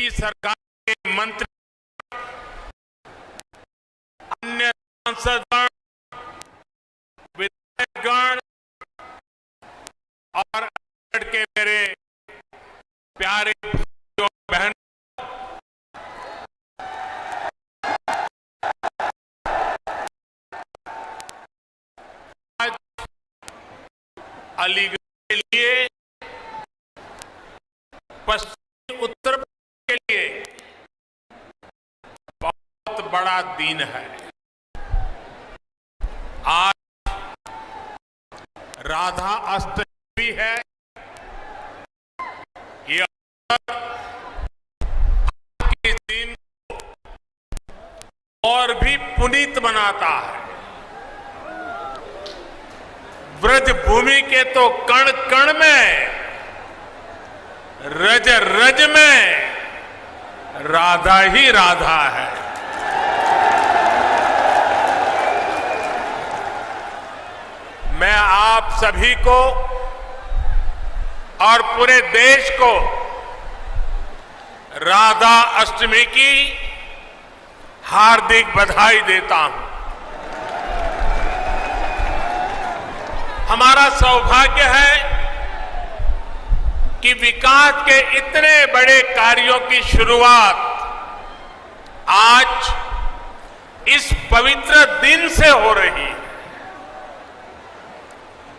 मोदी सरकार के मंत्री, अन्य सांसदगण, विधायकगण और के मेरे प्यारे भाइयों बहनों, आज अलीगढ़ के लिए, पश्चिमी उत्तर प्रदेश के लिए बहुत बड़ा दिन है। आज राधा अष्टमी है। ये इस दिन को और भी पुनीत बनाता है। ब्रज भूमि के तो कण कण में, रज रज में राधा ही राधा है। मैं आप सभी को और पूरे देश को राधा अष्टमी की हार्दिक बधाई देता हूं। हमारा सौभाग्य है कि विकास के इतने बड़े कार्यों की शुरुआत आज इस पवित्र दिन से हो रही है।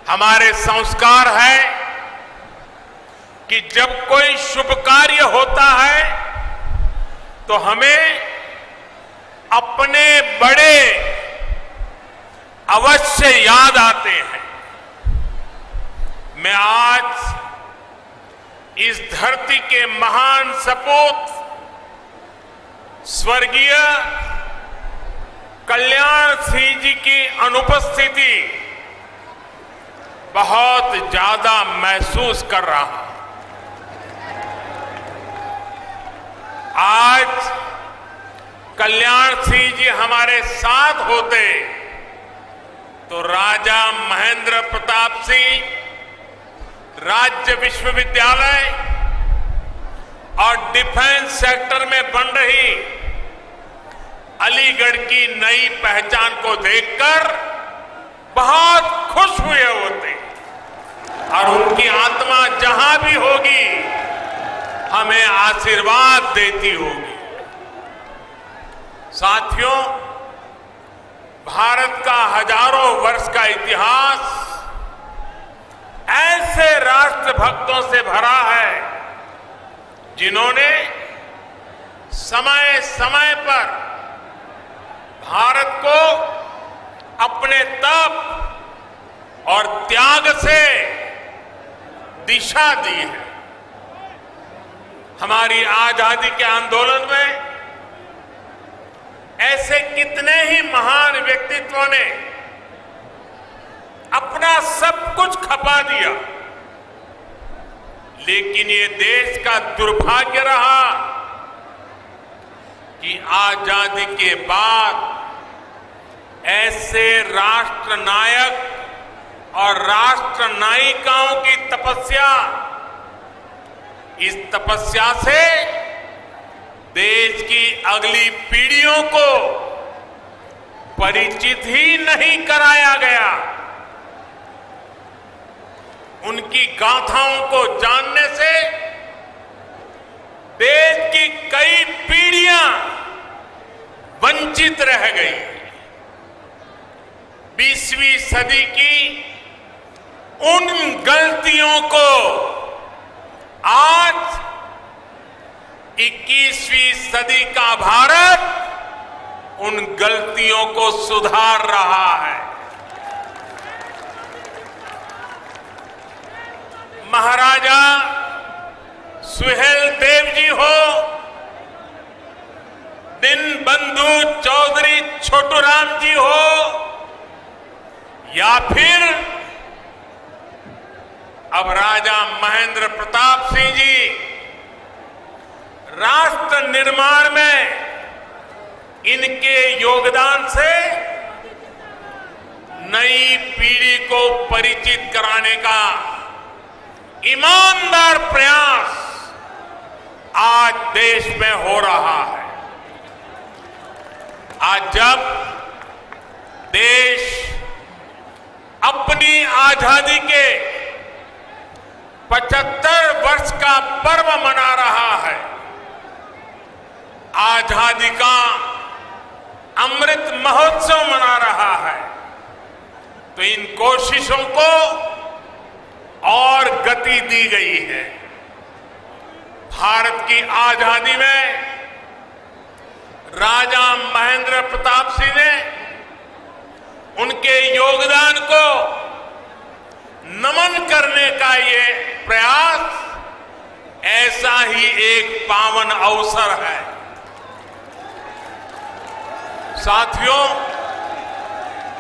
हमारे संस्कार है कि जब कोई शुभ कार्य होता है तो हमें अपने बड़े अवश्य याद आते हैं। मैं आज इस धरती के महान सपूत स्वर्गीय कल्याण सिंह जी की अनुपस्थिति बहुत ज्यादा महसूस कर रहा हूं। आज कल्याण सिंह जी हमारे साथ होते तो राजा महेंद्र प्रताप सिंह राज्य विश्वविद्यालय और डिफेंस सेक्टर में बन रही अलीगढ़ की नई पहचान को देखकर बहुत खुश हुए होते और उनकी आत्मा जहां भी होगी हमें आशीर्वाद देती होगी। साथियों, भारत का हजारों वर्ष का इतिहास ऐसे राष्ट्रभक्तों से भरा है जिन्होंने समय समय पर भारत को अपने तप और त्याग से दिशा दी है। हमारी आजादी के आंदोलन में ऐसे कितने ही महान व्यक्तित्वों ने अपना सब कुछ खपा दिया, लेकिन ये देश का दुर्भाग्य रहा कि आजादी के बाद ऐसे राष्ट्र नायक और राष्ट्र नायिकाओं की तपस्या, इस तपस्या से देश की अगली पीढ़ियों को परिचित ही नहीं कराया गया। उनकी गाथाओं को जानने से देश की कई पीढ़ियां वंचित रह गई। 20वीं सदी की उन गलतियों को आज 21वीं सदी का भारत उन गलतियों को सुधार रहा है। महाराजा सुहेल देव जी हो, दीनबंधु चौधरी छोटूराम जी हो, या फिर अब राजा महेंद्र प्रताप सिंह जी, राष्ट्र निर्माण में इनके योगदान से नई पीढ़ी को परिचित कराने का ईमानदार प्रयास आज देश में हो रहा है। आज जब देश अपनी आजादी के 75 वर्ष का पर्व मना रहा है, आजादी का अमृत महोत्सव मना रहा है, तो इन कोशिशों को और गति दी गई है। भारत की आजादी में राजा महेंद्र प्रताप सिंह ने उनके योगदान को नमन करने का ये प्रयास ऐसा ही एक पावन अवसर है। साथियों,